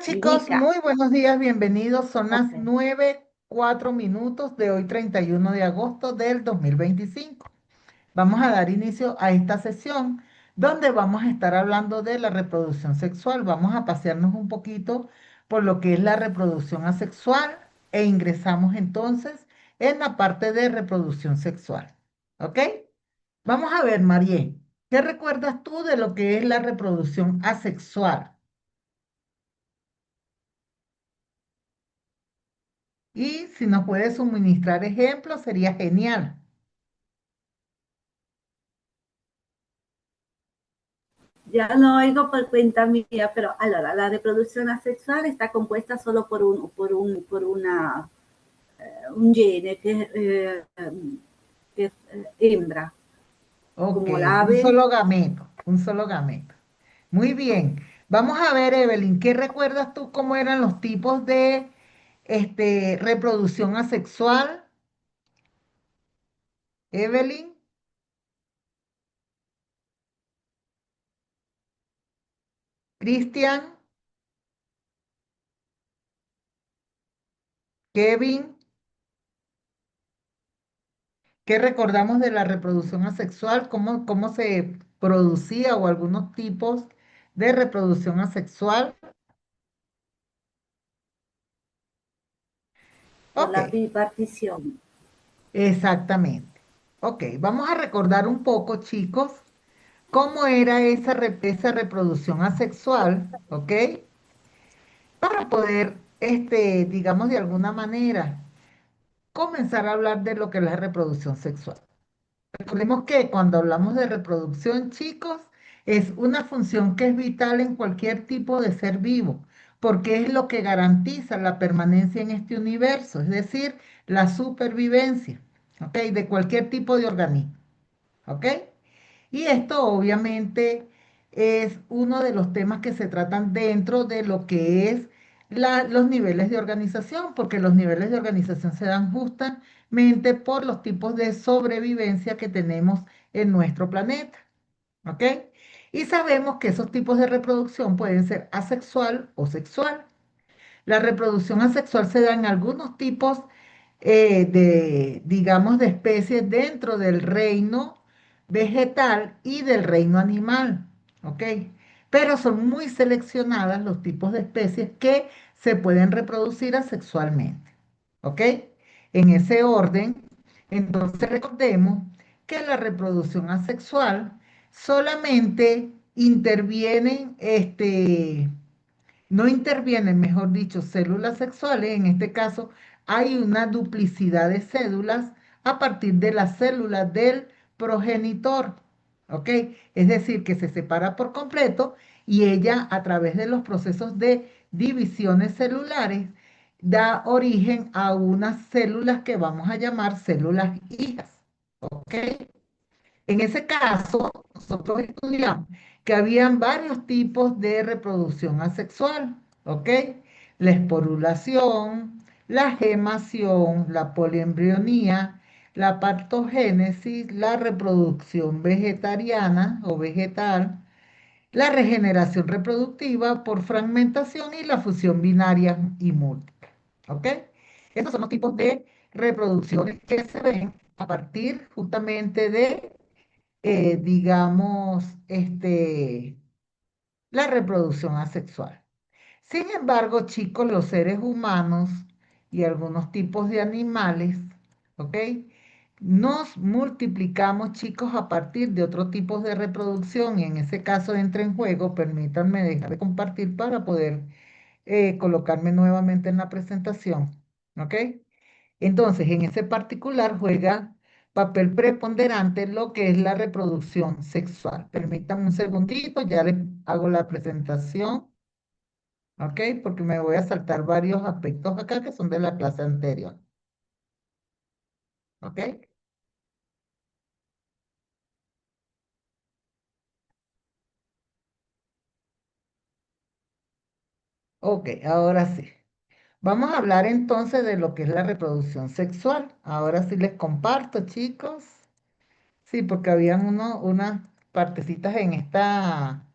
chicos, Erika, muy buenos días, bienvenidos. Son las ok. 9:04 de hoy, 31 de agosto del 2025. Vamos a dar inicio a esta sesión donde vamos a estar hablando de la reproducción sexual. Vamos a pasearnos un poquito por lo que es la reproducción asexual e ingresamos entonces en la parte de reproducción sexual. ¿Ok? Vamos a ver, Marie, ¿qué recuerdas tú de lo que es la reproducción asexual? Y si nos puede suministrar ejemplos, sería genial. Ya lo oigo por cuenta mía, pero la reproducción asexual está compuesta solo un gene que es hembra, Ok, como la un ave. solo gameto, un solo gameto. Muy bien. Vamos a ver, Evelyn, ¿qué recuerdas tú cómo eran los tipos de reproducción asexual? Evelyn, Cristian, Kevin, ¿qué recordamos de la reproducción asexual? ¿Cómo se producía o algunos tipos de reproducción asexual? Por Ok, la bipartición. exactamente. Ok, vamos a recordar un poco, chicos, cómo era esa reproducción asexual, ¿ok? Para poder, digamos, de alguna manera, comenzar a hablar de lo que es la reproducción sexual. Recordemos que cuando hablamos de reproducción, chicos, es una función que es vital en cualquier tipo de ser vivo, porque es lo que garantiza la permanencia en este universo, es decir, la supervivencia, ¿ok? De cualquier tipo de organismo, ¿ok? Y esto obviamente es uno de los temas que se tratan dentro de lo que es los niveles de organización, porque los niveles de organización se dan justamente por los tipos de sobrevivencia que tenemos en nuestro planeta, ¿ok? Y sabemos que esos tipos de reproducción pueden ser asexual o sexual. La reproducción asexual se da en algunos tipos digamos, de especies dentro del reino vegetal y del reino animal, ¿ok? Pero son muy seleccionadas los tipos de especies que se pueden reproducir asexualmente, ¿ok? En ese orden, entonces recordemos que la reproducción asexual solamente intervienen, no intervienen, mejor dicho, células sexuales. En este caso, hay una duplicidad de células a partir de las células del progenitor. ¿Ok? Es decir, que se separa por completo y ella, a través de los procesos de divisiones celulares, da origen a unas células que vamos a llamar células hijas. ¿Ok? En ese caso, nosotros estudiamos que habían varios tipos de reproducción asexual, ¿ok? La esporulación, la gemación, la poliembrionía, la partogénesis, la reproducción vegetariana o vegetal, la regeneración reproductiva por fragmentación y la fusión binaria y múltiple, ¿ok? Estos son los tipos de reproducciones que se ven a partir justamente de digamos, la reproducción asexual. Sin embargo, chicos, los seres humanos y algunos tipos de animales, ¿ok? Nos multiplicamos, chicos, a partir de otros tipos de reproducción y en ese caso entra en juego, permítanme dejar de compartir para poder colocarme nuevamente en la presentación, ¿ok? Entonces, en ese particular juega papel preponderante lo que es la reproducción sexual. Permítanme un segundito, ya les hago la presentación, ¿ok? Porque me voy a saltar varios aspectos acá que son de la clase anterior, ¿ok? Ok, ahora sí. Vamos a hablar entonces de lo que es la reproducción sexual. Ahora sí les comparto, chicos. Sí, porque habían unas partecitas en esta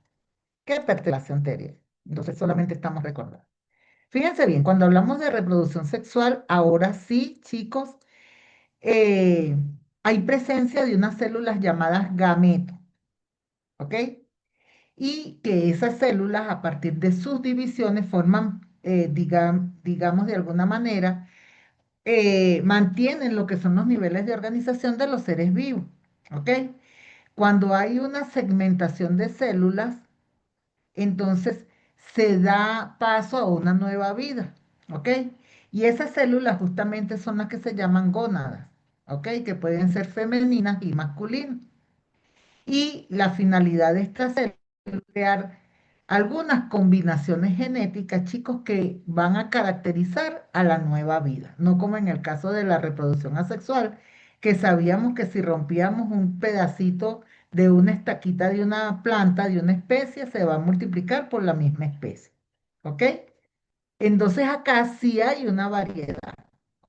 que pertenece a la clase anterior. Entonces solamente estamos recordando. Fíjense bien, cuando hablamos de reproducción sexual, ahora sí, chicos, eh, hay presencia de unas células llamadas gametos, ¿ok? Y que esas células, a partir de sus divisiones, forman, digamos de alguna manera, mantienen lo que son los niveles de organización de los seres vivos, ¿ok? Cuando hay una segmentación de células, entonces se da paso a una nueva vida, ¿ok? Y esas células justamente son las que se llaman gónadas, ¿ok? Que pueden ser femeninas y masculinas. Y la finalidad de estas células es crear algunas combinaciones genéticas, chicos, que van a caracterizar a la nueva vida, no como en el caso de la reproducción asexual, que sabíamos que si rompíamos un pedacito de una estaquita de una planta, de una especie, se va a multiplicar por la misma especie. ¿Ok? Entonces acá sí hay una variedad.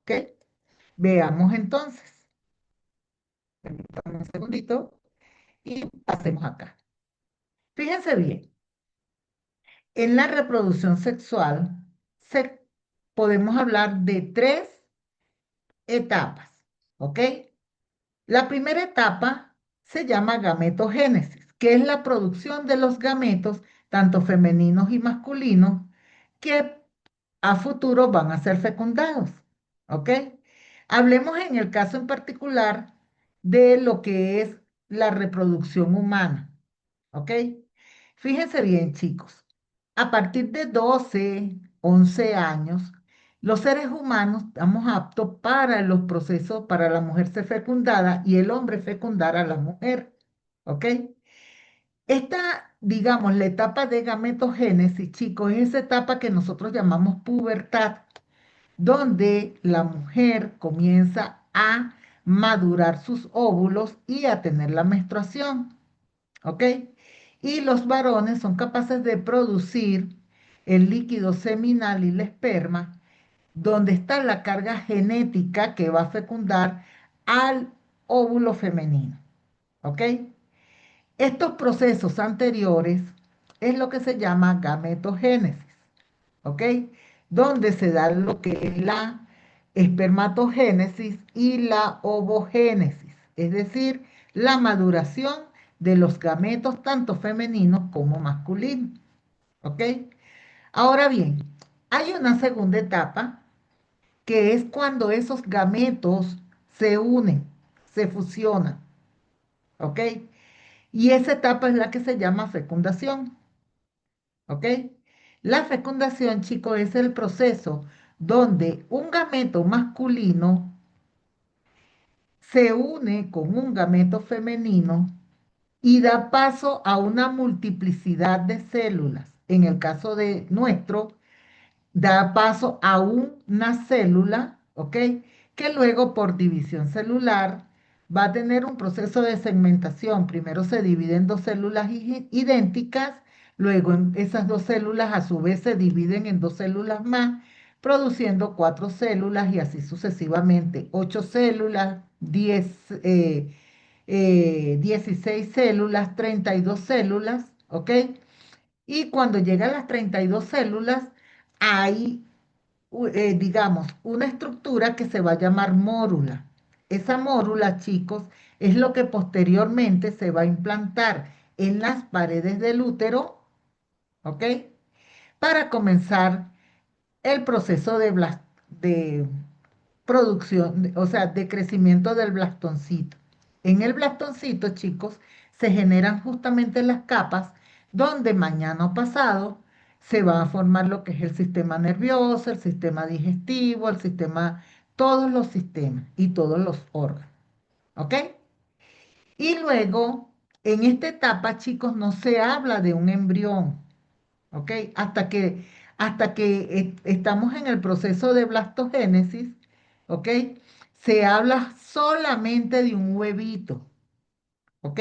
¿Ok? Veamos entonces. Permítanme un segundito y pasemos acá. Fíjense bien, en la reproducción sexual se, podemos hablar de tres etapas. ¿Ok? La primera etapa se llama gametogénesis, que es la producción de los gametos, tanto femeninos y masculinos, que a futuro van a ser fecundados. ¿Ok? Hablemos en el caso en particular de lo que es la reproducción humana. ¿Ok? Fíjense bien, chicos. A partir de 12, 11 años, los seres humanos estamos aptos para los procesos, para la mujer ser fecundada y el hombre fecundar a la mujer. ¿Ok? Esta, digamos, la etapa de gametogénesis, chicos, es esa etapa que nosotros llamamos pubertad, donde la mujer comienza a madurar sus óvulos y a tener la menstruación. ¿Ok? Y los varones son capaces de producir el líquido seminal y la esperma, donde está la carga genética que va a fecundar al óvulo femenino. ¿Ok? Estos procesos anteriores es lo que se llama gametogénesis. ¿Ok? Donde se da lo que es la espermatogénesis y la ovogénesis, es decir, la maduración de los gametos tanto femeninos como masculinos. ¿Ok? Ahora bien, hay una segunda etapa que es cuando esos gametos se unen, se fusionan. ¿Ok? Y esa etapa es la que se llama fecundación. ¿Ok? La fecundación, chicos, es el proceso donde un gameto masculino se une con un gameto femenino y da paso a una multiplicidad de células. En el caso de nuestro, da paso a una célula, ¿ok? Que luego por división celular va a tener un proceso de segmentación. Primero se dividen dos células idénticas, luego esas dos células a su vez se dividen en dos células más, produciendo cuatro células y así sucesivamente. Ocho células, 16 células, 32 células, ¿ok? Y cuando llegan las 32 células, hay digamos, una estructura que se va a llamar mórula. Esa mórula, chicos, es lo que posteriormente se va a implantar en las paredes del útero, ¿ok? Para comenzar el proceso de producción, o sea, de crecimiento del blastoncito. En el blastoncito, chicos, se generan justamente las capas donde mañana o pasado se va a formar lo que es el sistema nervioso, el sistema digestivo, el sistema, todos los sistemas y todos los órganos. ¿Ok? Y luego, en esta etapa, chicos, no se habla de un embrión, ¿ok? Hasta que estamos en el proceso de blastogénesis, ¿ok? Se habla solamente de un huevito, ¿ok?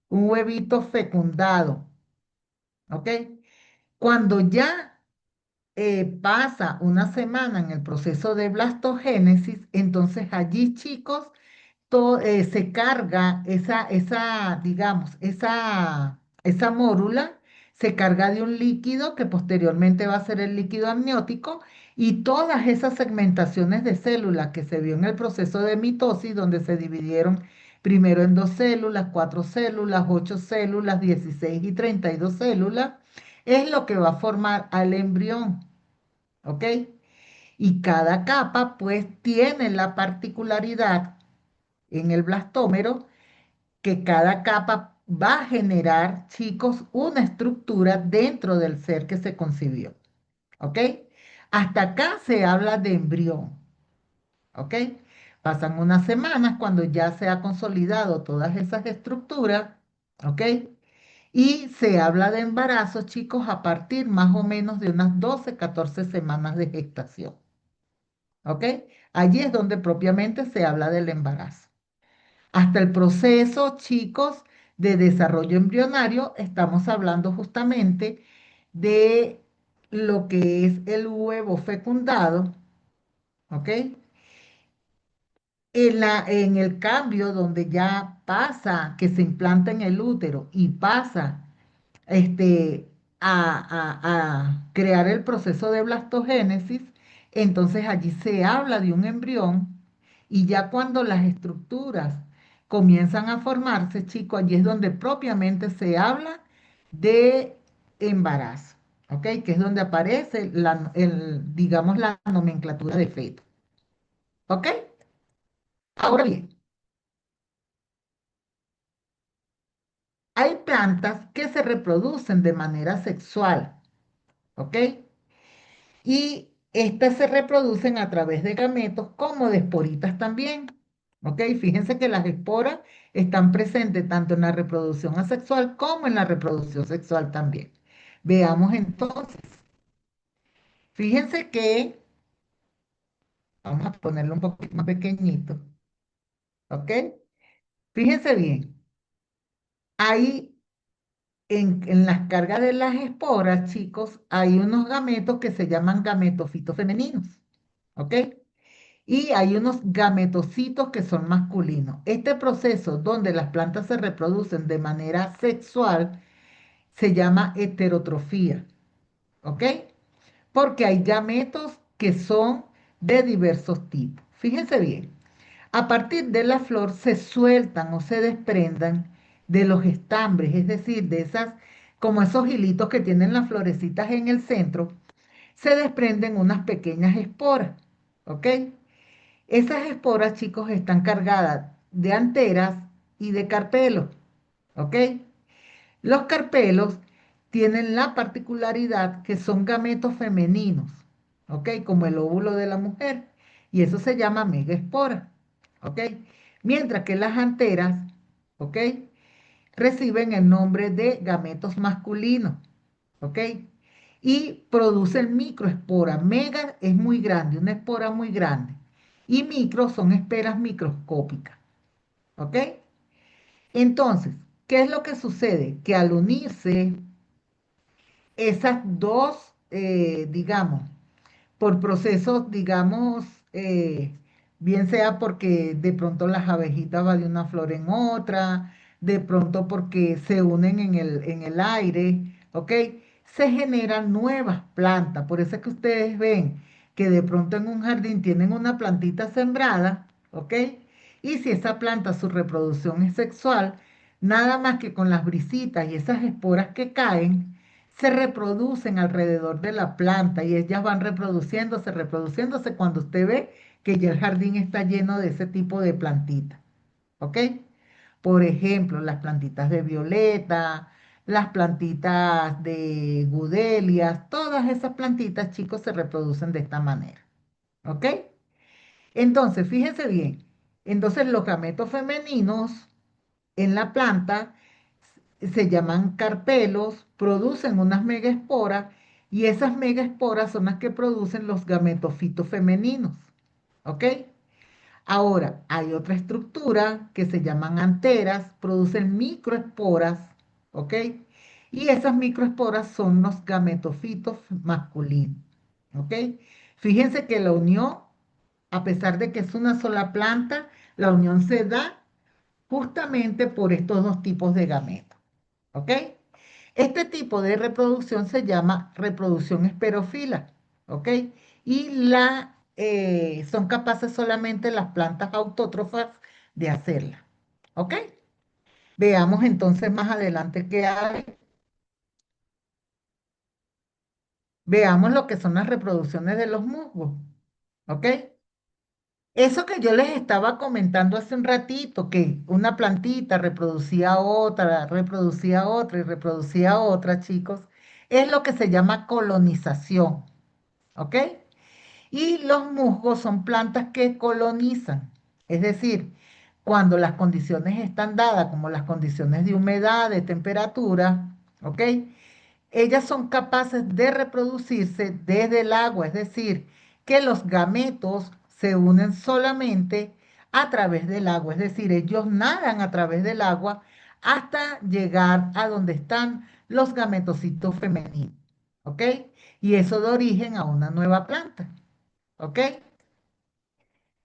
Un huevito fecundado, ¿ok? Cuando ya pasa una semana en el proceso de blastogénesis, entonces allí, chicos, se carga digamos, esa mórula, se carga de un líquido que posteriormente va a ser el líquido amniótico y todas esas segmentaciones de células que se vio en el proceso de mitosis, donde se dividieron primero en 2 células, 4 células, 8 células, 16 y 32 células, es lo que va a formar al embrión, ¿ok? Y cada capa pues tiene la particularidad en el blastómero que cada capa va a generar, chicos, una estructura dentro del ser que se concibió, ¿ok? Hasta acá se habla de embrión, ¿ok? Pasan unas semanas cuando ya se ha consolidado todas esas estructuras, ¿ok? Y se habla de embarazo, chicos, a partir más o menos de unas 12, 14 semanas de gestación, ¿ok? Allí es donde propiamente se habla del embarazo. Hasta el proceso, chicos, de desarrollo embrionario, estamos hablando justamente de lo que es el huevo fecundado, ¿ok? En el cambio donde ya pasa, que se implanta en el útero y pasa este, a crear el proceso de blastogénesis, entonces allí se habla de un embrión y ya cuando las estructuras comienzan a formarse, chicos, allí es donde propiamente se habla de embarazo, ¿ok? Que es donde aparece digamos, la nomenclatura de feto, ¿ok? Ahora bien, hay plantas que se reproducen de manera sexual, ¿ok? Y estas se reproducen a través de gametos como de esporitas también. ¿Ok? Fíjense que las esporas están presentes tanto en la reproducción asexual como en la reproducción sexual también. Veamos entonces. Fíjense que, vamos a ponerlo un poquito más pequeñito. ¿Ok? Fíjense bien. Ahí en las cargas de las esporas, chicos, hay unos gametos que se llaman gametofitos femeninos. ¿Ok? Y hay unos gametocitos que son masculinos. Este proceso donde las plantas se reproducen de manera sexual se llama heterotrofía, ¿ok? Porque hay gametos que son de diversos tipos. Fíjense bien, a partir de la flor se sueltan o se desprendan de los estambres, es decir, de esas, como esos hilitos que tienen las florecitas en el centro, se desprenden unas pequeñas esporas, ¿ok? Esas esporas, chicos, están cargadas de anteras y de carpelos, ¿ok? Los carpelos tienen la particularidad que son gametos femeninos, ¿ok? Como el óvulo de la mujer, y eso se llama megaespora, ¿ok? Mientras que las anteras, ¿ok? Reciben el nombre de gametos masculinos, ¿ok? Y producen microespora. Mega es muy grande, una espora muy grande. Y micro son esferas microscópicas, ¿ok? Entonces, ¿qué es lo que sucede? Que al unirse esas dos, digamos, por procesos, digamos, bien sea porque de pronto las abejitas van de una flor en otra, de pronto porque se unen en el aire, ¿ok? Se generan nuevas plantas. Por eso es que ustedes ven que de pronto en un jardín tienen una plantita sembrada, ¿ok? Y si esa planta, su reproducción es sexual, nada más que con las brisitas y esas esporas que caen, se reproducen alrededor de la planta y ellas van reproduciéndose, reproduciéndose cuando usted ve que ya el jardín está lleno de ese tipo de plantitas, ¿ok? Por ejemplo, las plantitas de violeta, las plantitas de gudelias, todas esas plantitas, chicos, se reproducen de esta manera, ¿ok? Entonces, fíjense bien, entonces los gametos femeninos en la planta se llaman carpelos, producen unas megaesporas y esas megaesporas son las que producen los gametofitos femeninos. ¿Ok? Ahora, hay otra estructura que se llaman anteras, producen microesporas. ¿Ok? Y esas microesporas son los gametofitos masculinos. ¿Ok? Fíjense que la unión, a pesar de que es una sola planta, la unión se da justamente por estos dos tipos de gametos. ¿Ok? Este tipo de reproducción se llama reproducción esporófila, ¿ok? Y son capaces solamente las plantas autótrofas de hacerla, ¿ok? Veamos entonces más adelante qué hay. Veamos lo que son las reproducciones de los musgos, ¿ok? Eso que yo les estaba comentando hace un ratito, que una plantita reproducía otra y reproducía otra, chicos, es lo que se llama colonización, ¿ok? Y los musgos son plantas que colonizan, es decir, cuando las condiciones están dadas, como las condiciones de humedad, de temperatura, ¿ok? Ellas son capaces de reproducirse desde el agua, es decir, que los gametos se unen solamente a través del agua, es decir, ellos nadan a través del agua hasta llegar a donde están los gametocitos femeninos, ¿ok? Y eso da origen a una nueva planta, ¿ok?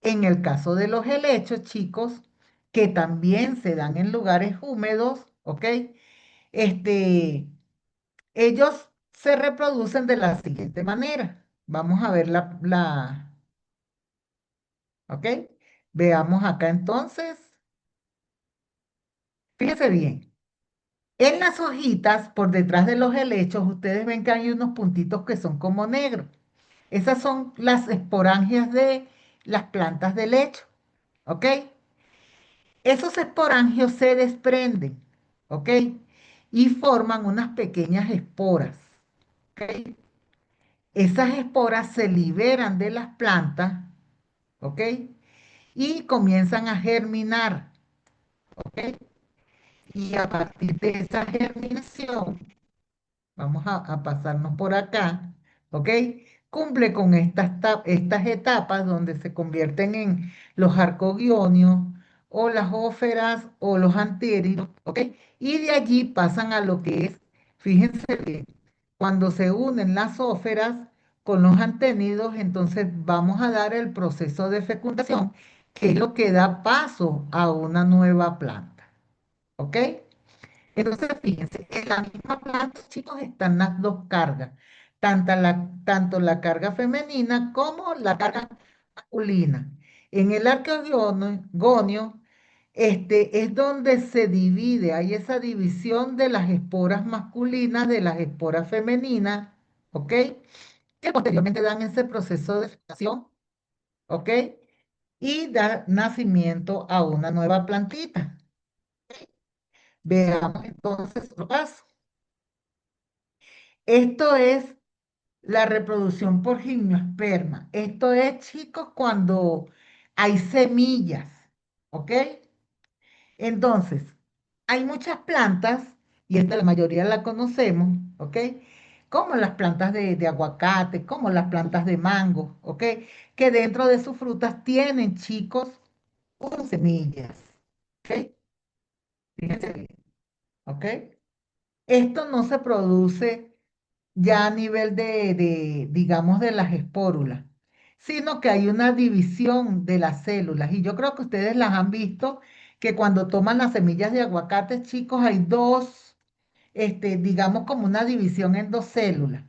En el caso de los helechos, chicos, que también se dan en lugares húmedos, ¿ok? Este, Ellos se reproducen de la siguiente manera. Vamos a ver ¿ok? Veamos acá entonces. Fíjense bien. En las hojitas, por detrás de los helechos, ustedes ven que hay unos puntitos que son como negros. Esas son las esporangias de las plantas de helecho, ¿ok? Esos esporangios se desprenden, ¿ok? Y forman unas pequeñas esporas, ¿ok? Esas esporas se liberan de las plantas, ¿ok? Y comienzan a germinar, ¿ok? Y a partir de esa germinación, vamos a pasarnos por acá, ¿ok? Cumple con estas etapas donde se convierten en los arcogionios o las óferas o los anteriores, ¿ok? Y de allí pasan a lo que es, fíjense bien, cuando se unen las óferas con los anténidos, entonces vamos a dar el proceso de fecundación, que es lo que da paso a una nueva planta, ¿ok? Entonces, fíjense, en la misma planta, chicos, están las dos cargas, tanto la carga femenina como la carga masculina. En el arqueogonio, es donde se divide, hay esa división de las esporas masculinas de las esporas femeninas, ¿ok? Que posteriormente dan ese proceso de fecundación, ¿ok? Y da nacimiento a una nueva plantita. Veamos entonces otro paso. Esto es la reproducción por gimnosperma. Esto es, chicos, cuando hay semillas, ¿ok? Entonces, hay muchas plantas, y esta la mayoría la conocemos, ¿ok? Como las plantas de aguacate, como las plantas de mango, ¿ok? Que dentro de sus frutas tienen, chicos, unas semillas, ¿ok? Fíjense bien, ¿ok? Esto no se produce ya a nivel digamos, de las espórulas, sino que hay una división de las células. Y yo creo que ustedes las han visto, que cuando toman las semillas de aguacate, chicos, hay dos, digamos, como una división en dos células.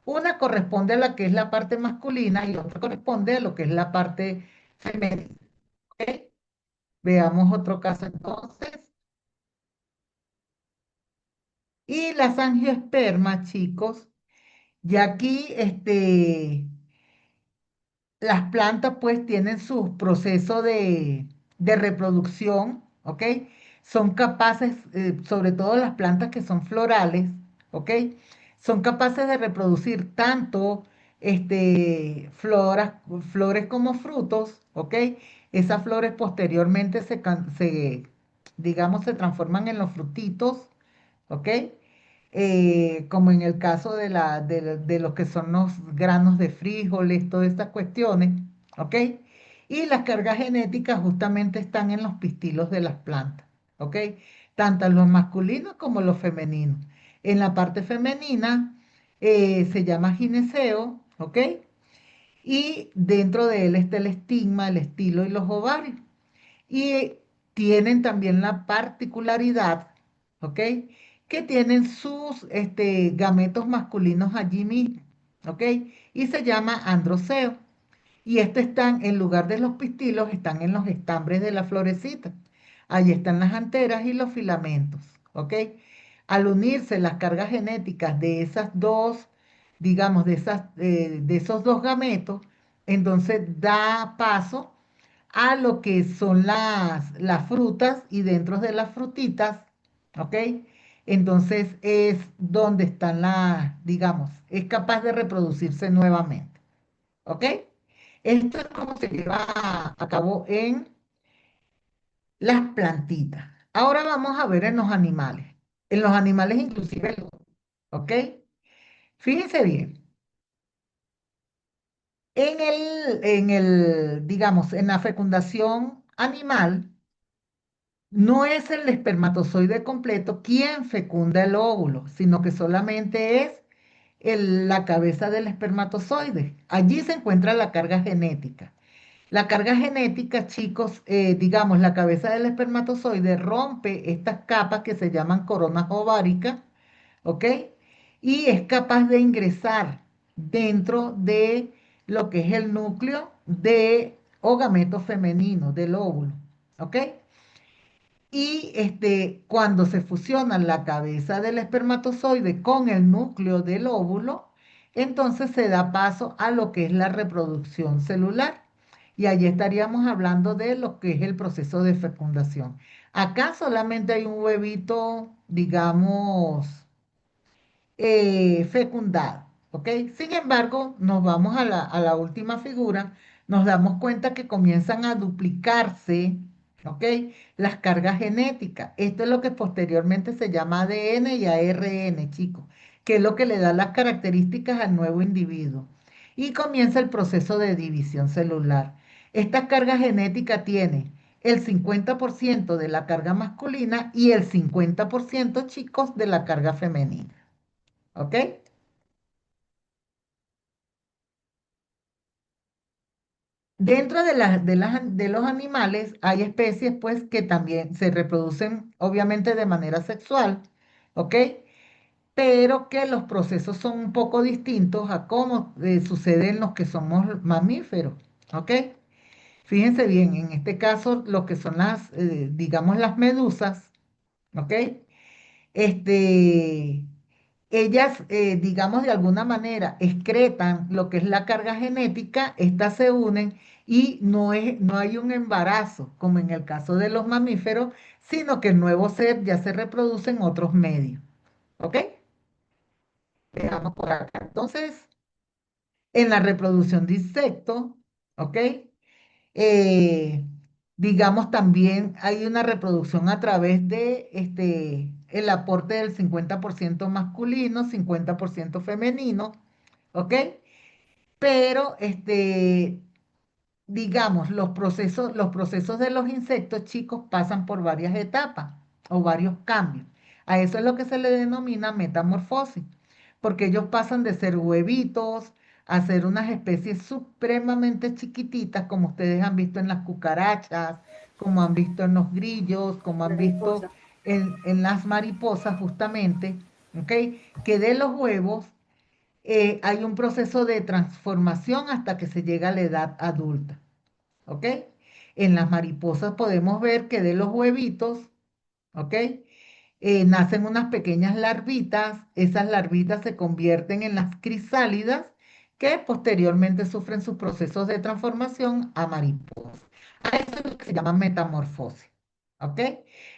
Una corresponde a la que es la parte masculina y otra corresponde a lo que es la parte femenina. ¿Ok? Veamos otro caso entonces. Y las angiospermas, chicos, y aquí, las plantas pues tienen su proceso de reproducción, ¿ok? Son capaces, sobre todo las plantas que son florales, ¿ok? Son capaces de reproducir tanto flores como frutos, ¿ok? Esas flores posteriormente digamos, se transforman en los frutitos, ¿ok? Como en el caso de lo que son los granos de frijoles, todas estas cuestiones, ¿ok? Y las cargas genéticas justamente están en los pistilos de las plantas, ¿ok? Tanto los masculinos como los femeninos. En la parte femenina se llama gineceo, ¿ok? Y dentro de él está el estigma, el estilo y los ovarios. Y tienen también la particularidad, ¿ok? que tienen sus gametos masculinos allí mismo, ¿ok? Y se llama androceo. Y estos están, en lugar de los pistilos, están en los estambres de la florecita. Allí están las anteras y los filamentos, ¿ok? Al unirse las cargas genéticas de esas dos, digamos, de esos dos gametos, entonces da paso a lo que son las frutas y dentro de las frutitas, ¿ok? Entonces es donde están las, digamos, es capaz de reproducirse nuevamente, ¿ok? Esto es como se lleva a cabo en las plantitas. Ahora vamos a ver en los animales. En los animales inclusive, ¿ok? Fíjense bien. Digamos, en la fecundación animal, no es el espermatozoide completo quien fecunda el óvulo, sino que solamente es la cabeza del espermatozoide. Allí se encuentra la carga genética. La carga genética, chicos, digamos, la cabeza del espermatozoide rompe estas capas que se llaman coronas ováricas, ¿ok? Y es capaz de ingresar dentro de lo que es el núcleo de o gameto femenino del óvulo, ¿ok? Y cuando se fusiona la cabeza del espermatozoide con el núcleo del óvulo, entonces se da paso a lo que es la reproducción celular. Y allí estaríamos hablando de lo que es el proceso de fecundación. Acá solamente hay un huevito, digamos, fecundado, ¿ok? Sin embargo, nos vamos a la última figura, nos damos cuenta que comienzan a duplicarse, ¿ok? Las cargas genéticas. Esto es lo que posteriormente se llama ADN y ARN, chicos, que es lo que le da las características al nuevo individuo. Y comienza el proceso de división celular. Esta carga genética tiene el 50% de la carga masculina y el 50%, chicos, de la carga femenina. ¿Ok? Dentro de los animales hay especies pues que también se reproducen obviamente de manera sexual, ¿ok? Pero que los procesos son un poco distintos a cómo sucede en los que somos mamíferos, ¿ok? Fíjense bien, en este caso lo que son digamos las medusas, ¿ok? Este, ellas, digamos, de alguna manera excretan lo que es la carga genética, estas se unen y no hay un embarazo, como en el caso de los mamíferos, sino que el nuevo ser ya se reproduce en otros medios. ¿Ok? Veamos por acá. Entonces, en la reproducción de insectos, ¿ok? eh, digamos, también hay una reproducción a través de el aporte del 50% masculino, 50% femenino, ¿ok? Pero, digamos, los procesos de los insectos, chicos, pasan por varias etapas o varios cambios. A eso es lo que se le denomina metamorfosis, porque ellos pasan de ser huevitos a ser unas especies supremamente chiquititas, como ustedes han visto en las cucarachas, como han visto en los grillos, como han visto Mariposa. en las mariposas, justamente, ¿ok? Que de los huevos hay un proceso de transformación hasta que se llega a la edad adulta. ¿Ok? En las mariposas podemos ver que de los huevitos, ¿ok? Nacen unas pequeñas larvitas, esas larvitas se convierten en las crisálidas que posteriormente sufren sus procesos de transformación a mariposas. A eso es lo que se llama metamorfosis, ¿ok?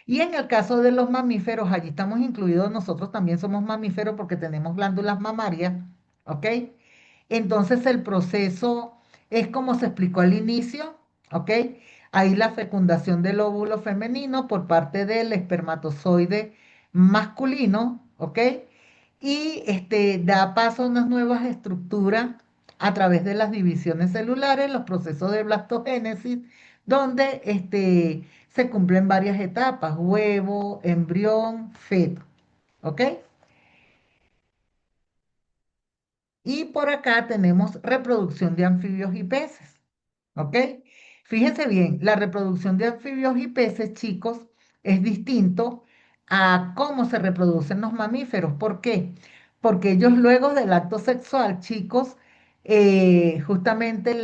Y en el caso de los mamíferos, allí estamos incluidos, nosotros también somos mamíferos porque tenemos glándulas mamarias, ¿ok? Entonces el proceso es como se explicó al inicio, ¿ok? Ahí la fecundación del óvulo femenino por parte del espermatozoide masculino, ¿ok? Y da paso a unas nuevas estructuras a través de las divisiones celulares, los procesos de blastogénesis, donde se cumplen varias etapas, huevo, embrión, feto, ¿ok? Y por acá tenemos reproducción de anfibios y peces. ¿Ok? Fíjense bien, la reproducción de anfibios y peces, chicos, es distinto a cómo se reproducen los mamíferos. ¿Por qué? Porque ellos luego del acto sexual, chicos, justamente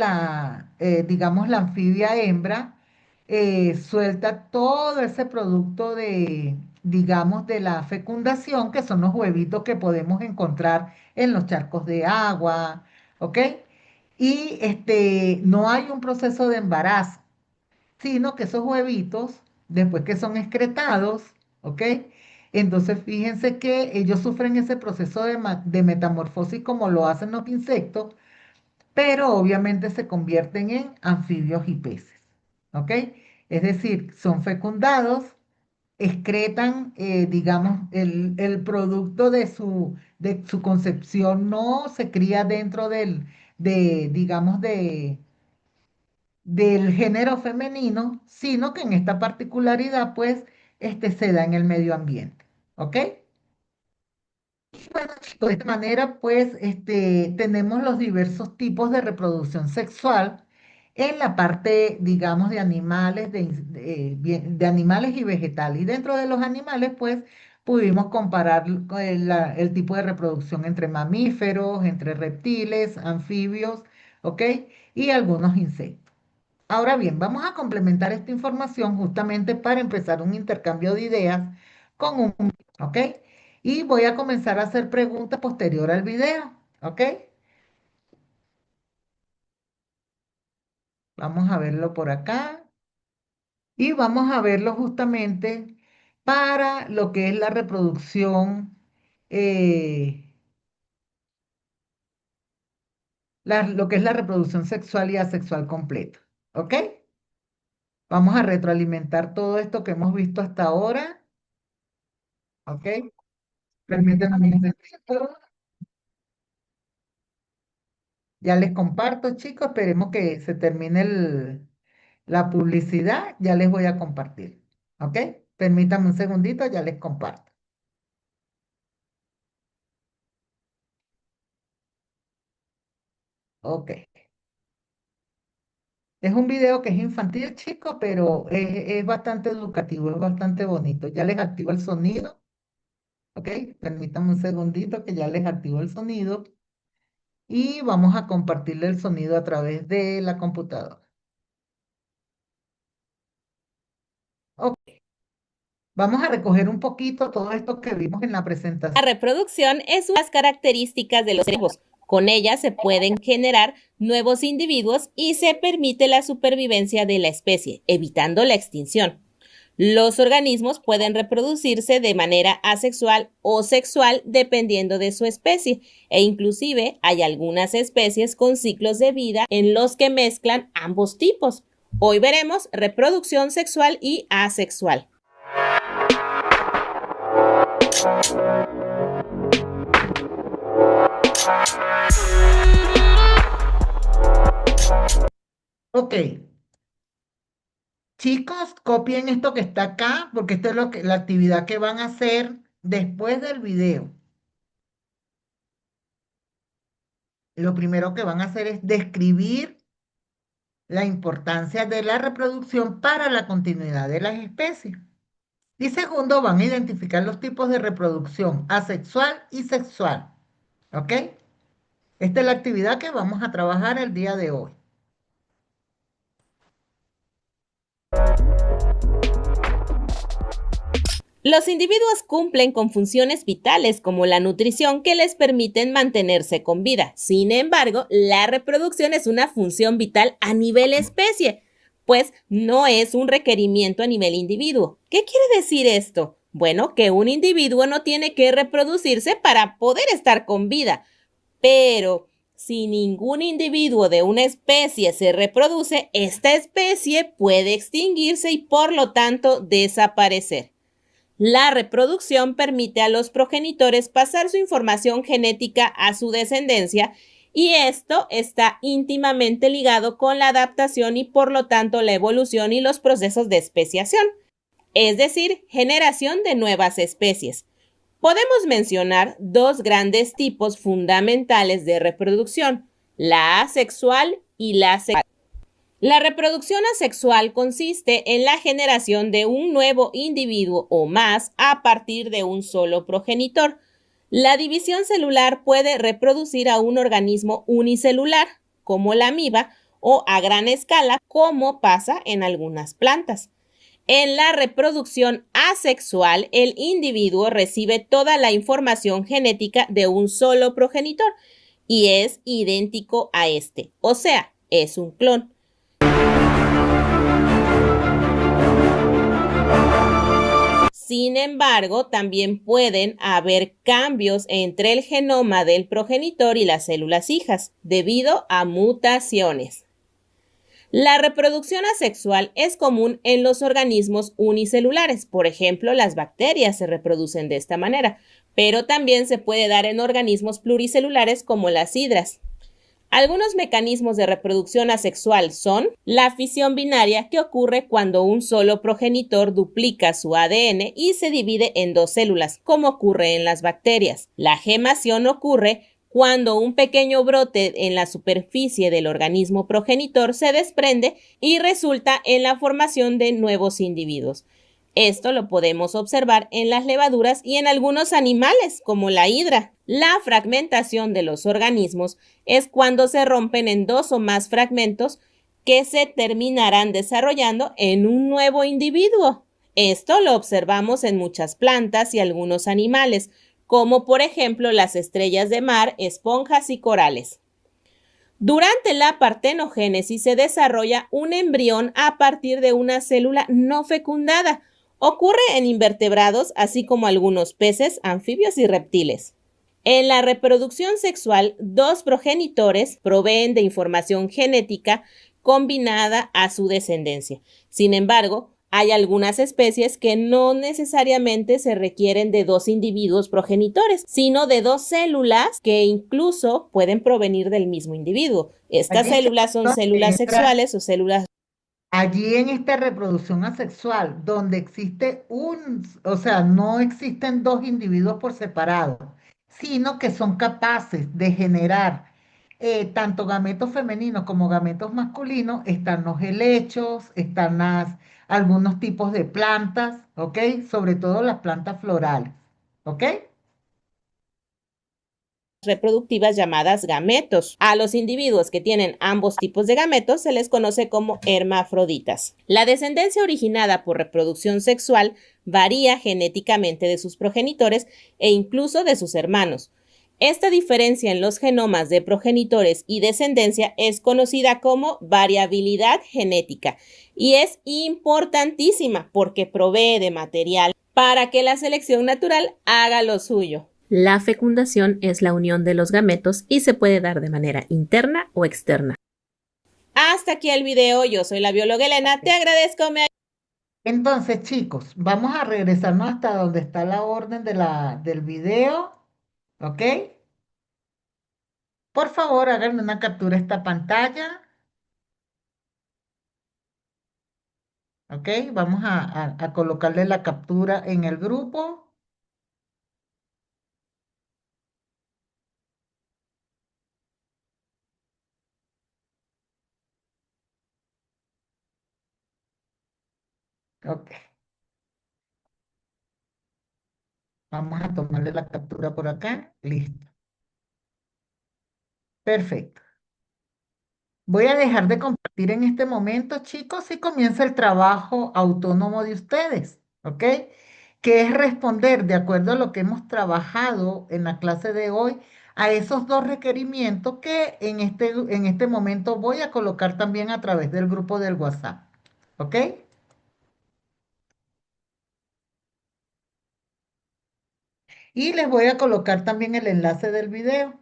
digamos, la anfibia hembra suelta todo ese producto de, digamos, de la fecundación, que son los huevitos que podemos encontrar en los charcos de agua, ¿ok? Y no hay un proceso de embarazo, sino que esos huevitos, después que son excretados, ¿ok? Entonces fíjense que ellos sufren ese proceso de metamorfosis como lo hacen los insectos, pero obviamente se convierten en anfibios y peces, ¿ok? Es decir, son fecundados, excretan, digamos, el producto de su concepción no se cría dentro digamos, del género femenino, sino que en esta particularidad, pues, se da en el medio ambiente, ¿ok? Bueno, chicos, de esta manera, pues, tenemos los diversos tipos de reproducción sexual en la parte, digamos, de animales, de animales y vegetales. Y dentro de los animales, pues, pudimos comparar el tipo de reproducción entre mamíferos, entre reptiles, anfibios, ¿ok? Y algunos insectos. Ahora bien, vamos a complementar esta información justamente para empezar un intercambio de ideas con ¿ok? Y voy a comenzar a hacer preguntas posterior al video, ¿ok? Vamos a verlo por acá y vamos a verlo justamente para lo que es la reproducción, eh, lo que es la reproducción sexual y asexual completa, ¿ok? Vamos a retroalimentar todo esto que hemos visto hasta ahora, ¿ok? Permítanme un segundito. Ya les comparto, chicos. Esperemos que se termine la publicidad. Ya les voy a compartir. ¿Ok? Permítanme un segundito, ya les comparto. Ok. Es un video que es infantil, chicos, pero es bastante educativo, es bastante bonito. Ya les activo el sonido. ¿Ok? Permítanme un segundito que ya les activo el sonido. Y vamos a compartirle el sonido a través de la computadora. Ok. Vamos a recoger un poquito todo esto que vimos en la La presentación. reproducción es una de las características de los seres vivos. Con ella se pueden generar nuevos individuos y se permite la supervivencia de la especie, evitando la extinción. Los organismos pueden reproducirse de manera asexual o sexual dependiendo de su especie, e inclusive hay algunas especies con ciclos de vida en los que mezclan ambos tipos. Hoy veremos reproducción sexual y asexual. Ok, chicos, copien esto que está acá, porque esto es la actividad que van a hacer después del video. Lo primero que van a hacer es describir la importancia de la reproducción para la continuidad de las especies. Y segundo, van a identificar los tipos de reproducción asexual y sexual. ¿Ok? Esta es la actividad que vamos a trabajar el día de hoy. Los individuos cumplen con funciones vitales como la nutrición que les permiten mantenerse con vida. Sin embargo, la reproducción es una función vital a nivel especie, pues no es un requerimiento a nivel individuo. ¿Qué quiere decir esto? Bueno, que un individuo no tiene que reproducirse para poder estar con vida, pero si ningún individuo de una especie se reproduce, esta especie puede extinguirse y por lo tanto desaparecer. La reproducción permite a los progenitores pasar su información genética a su descendencia y esto está íntimamente ligado con la adaptación y por lo tanto la evolución y los procesos de especiación, es decir, generación de nuevas especies. Podemos mencionar dos grandes tipos fundamentales de reproducción, la asexual y la sexual. La reproducción asexual consiste en la generación de un nuevo individuo o más a partir de un solo progenitor. La división celular puede reproducir a un organismo unicelular, como la amiba, o a gran escala, como pasa en algunas plantas. En la reproducción asexual, el individuo recibe toda la información genética de un solo progenitor y es idéntico a este, o sea, es un clon. Sin embargo, también pueden haber cambios entre el genoma del progenitor y las células hijas, debido a mutaciones. La reproducción asexual es común en los organismos unicelulares, por ejemplo, las bacterias se reproducen de esta manera, pero también se puede dar en organismos pluricelulares como las hidras. Algunos mecanismos de reproducción asexual son la fisión binaria, que ocurre cuando un solo progenitor duplica su ADN y se divide en dos células, como ocurre en las bacterias. La gemación ocurre cuando un pequeño brote en la superficie del organismo progenitor se desprende y resulta en la formación de nuevos individuos. Esto lo podemos observar en las levaduras y en algunos animales, como la hidra. La fragmentación de los organismos es cuando se rompen en dos o más fragmentos que se terminarán desarrollando en un nuevo individuo. Esto lo observamos en muchas plantas y algunos animales, como por ejemplo las estrellas de mar, esponjas y corales. Durante la partenogénesis se desarrolla un embrión a partir de una célula no fecundada. Ocurre en invertebrados, así como algunos peces, anfibios y reptiles. En la reproducción sexual, dos progenitores proveen de información genética combinada a su descendencia. Sin embargo, hay algunas especies que no necesariamente se requieren de dos individuos progenitores, sino de dos células que incluso pueden provenir del mismo individuo. Estas Allí, células son células sexuales o células. allí en esta reproducción asexual, donde existe o sea, no existen dos individuos por separado, sino que son capaces de generar tanto gametos femeninos como gametos masculinos, están los helechos, están algunos tipos de plantas, ¿ok? Sobre todo las plantas florales, ¿ok? Reproductivas llamadas gametos. A los individuos que tienen ambos tipos de gametos se les conoce como hermafroditas. La descendencia originada por reproducción sexual varía genéticamente de sus progenitores e incluso de sus hermanos. Esta diferencia en los genomas de progenitores y descendencia es conocida como variabilidad genética y es importantísima porque provee de material para que la selección natural haga lo suyo. La fecundación es la unión de los gametos y se puede dar de manera interna o externa. Hasta aquí el video, yo soy la bióloga Elena, te agradezco. Entonces, chicos, vamos a regresarnos hasta donde está la orden del video, ¿ok? Por favor, háganme una captura a esta pantalla, ¿ok? Vamos a colocarle la captura en el grupo. Ok, vamos a tomarle la captura por acá. Listo. Perfecto. Voy a dejar de compartir en este momento, chicos, y comienza el trabajo autónomo de ustedes, ¿ok? Que es responder de acuerdo a lo que hemos trabajado en la clase de hoy a esos dos requerimientos que en este momento voy a colocar también a través del grupo del WhatsApp, ¿ok? Y les voy a colocar también el enlace del video.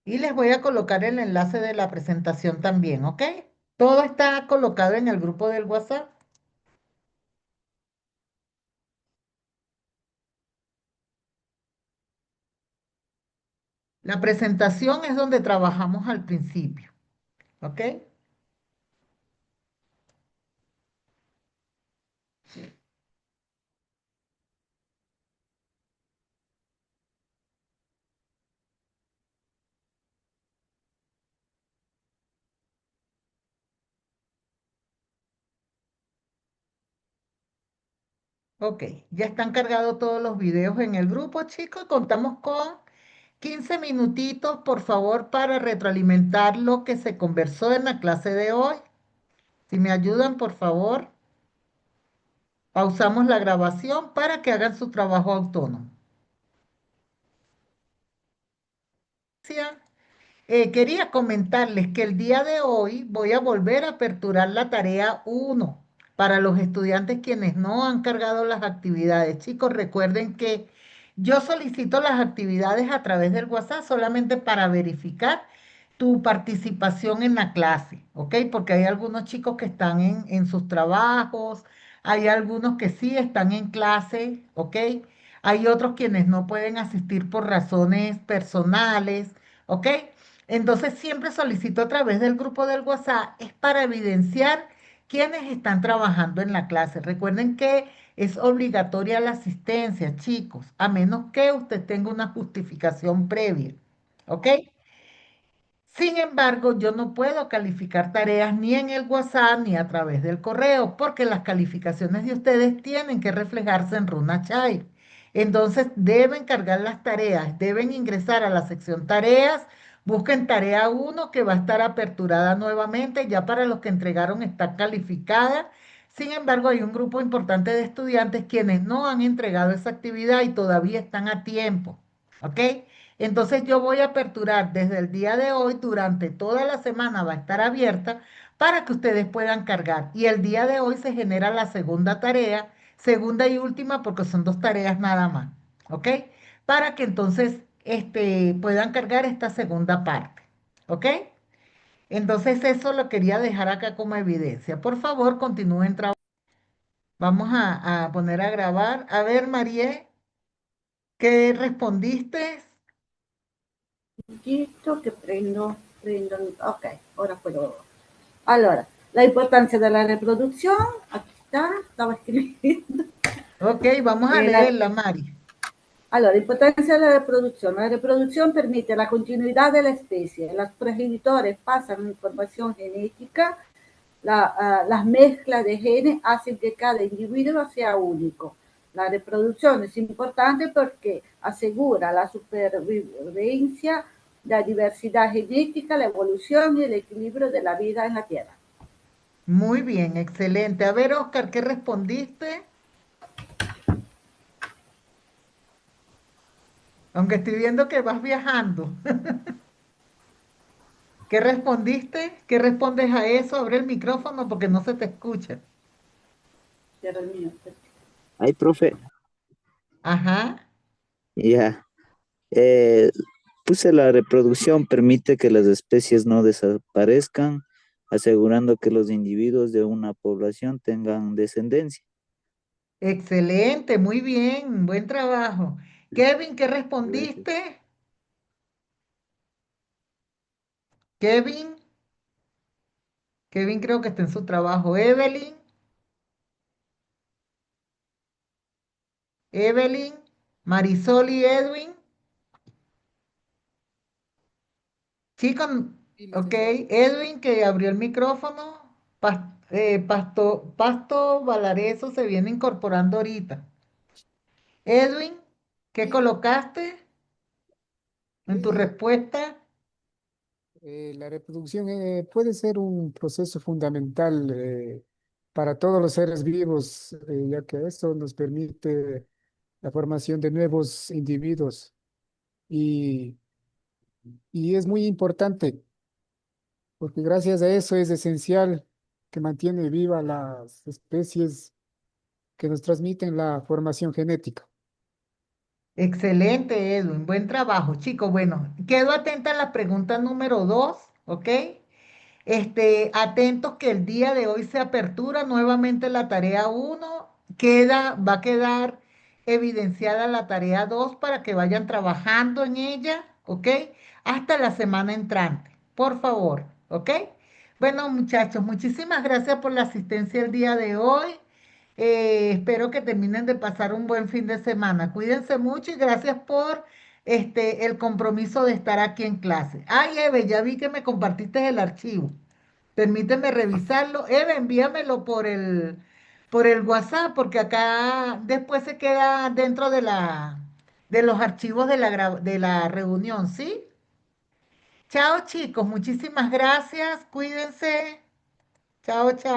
Y les voy a colocar el enlace de la presentación también, ¿ok? Todo está colocado en el grupo del WhatsApp. La presentación es donde trabajamos al principio, ¿ok? Ok, ya están cargados todos los videos en el grupo, chicos. Contamos con 15 minutitos, por favor, para retroalimentar lo que se conversó en la clase de hoy. Si me ayudan, por favor, pausamos la grabación para que hagan su trabajo autónomo. Quería comentarles que el día de hoy voy a volver a aperturar la tarea 1 para los estudiantes quienes no han cargado las actividades. Chicos, recuerden que yo solicito las actividades a través del WhatsApp solamente para verificar tu participación en la clase, ¿ok? Porque hay algunos chicos que están en sus trabajos, hay algunos que sí están en clase, ¿ok? Hay otros quienes no pueden asistir por razones personales, ¿ok? Entonces siempre solicito a través del grupo del WhatsApp, es para evidenciar quiénes están trabajando en la clase. Recuerden que es obligatoria la asistencia, chicos, a menos que usted tenga una justificación previa, ¿ok? Sin embargo, yo no puedo calificar tareas ni en el WhatsApp ni a través del correo, porque las calificaciones de ustedes tienen que reflejarse en RunaChai. Entonces, deben cargar las tareas, deben ingresar a la sección tareas, busquen tarea 1 que va a estar aperturada nuevamente, ya para los que entregaron está calificada. Sin embargo, hay un grupo importante de estudiantes quienes no han entregado esa actividad y todavía están a tiempo, ¿ok? Entonces yo voy a aperturar desde el día de hoy, durante toda la semana va a estar abierta para que ustedes puedan cargar. Y el día de hoy se genera la segunda tarea, segunda y última porque son dos tareas nada más, ¿ok? Para que entonces puedan cargar esta segunda parte, ¿ok? Entonces eso lo quería dejar acá como evidencia. Por favor, continúen trabajando. Vamos a poner a grabar. A ver, María, ¿qué respondiste? Listo, que prendo, ok, ora puedo. Allora, la importancia de la reproducción, aquí está, estaba escribiendo. Ok, vamos a La, leerla, Mari. allora, importancia de la reproducción. La reproducción permite la continuidad de la especie. Los progenitores pasan información genética. Las mezclas de genes hacen que cada individuo sea único. La reproducción es importante porque asegura la supervivencia, la diversidad genética, la evolución y el equilibrio de la vida en la Tierra. Muy bien, excelente. A ver, Oscar, ¿qué respondiste? Aunque estoy viendo que vas viajando. ¿Qué respondiste? ¿Qué respondes a eso? Abre el micrófono porque no se te escucha. Cierra el mío. Ay, profe, Ajá, ya. Eh, Puse la reproducción permite que las especies no desaparezcan, asegurando que los individuos de una población tengan descendencia. excelente, muy bien, buen trabajo. Kevin, ¿qué Gracias. respondiste? Kevin, Kevin creo que está en su trabajo. Evelyn, Evelyn, Marisol y Edwin. Chicos, Sí, ok, licenciada. Edwin que abrió el micrófono. Pasto Valareso se viene incorporando ahorita. Edwin, ¿qué Sí, colocaste en tu sí, respuesta? la reproducción puede ser un proceso fundamental para todos los seres vivos, ya que esto nos permite la formación de nuevos individuos y, y es muy importante porque gracias a eso es esencial que mantiene viva las especies que nos transmiten la formación genética. Excelente, Edwin, buen trabajo, chicos. Bueno, quedo atenta a la pregunta número 2, ¿ok? Atentos que el día de hoy se apertura nuevamente la tarea 1, va a quedar evidenciada la tarea 2 para que vayan trabajando en ella, ¿ok? Hasta la semana entrante, por favor, ¿ok? Bueno, muchachos, muchísimas gracias por la asistencia el día de hoy. Espero que terminen de pasar un buen fin de semana. Cuídense mucho y gracias por el compromiso de estar aquí en clase. Ay, Eve, ya vi que me compartiste el archivo. Permíteme revisarlo. Eve, envíamelo por el WhatsApp, porque acá después se queda dentro de los archivos de la reunión, ¿sí? Chao, chicos, muchísimas gracias, cuídense. Chao, chao.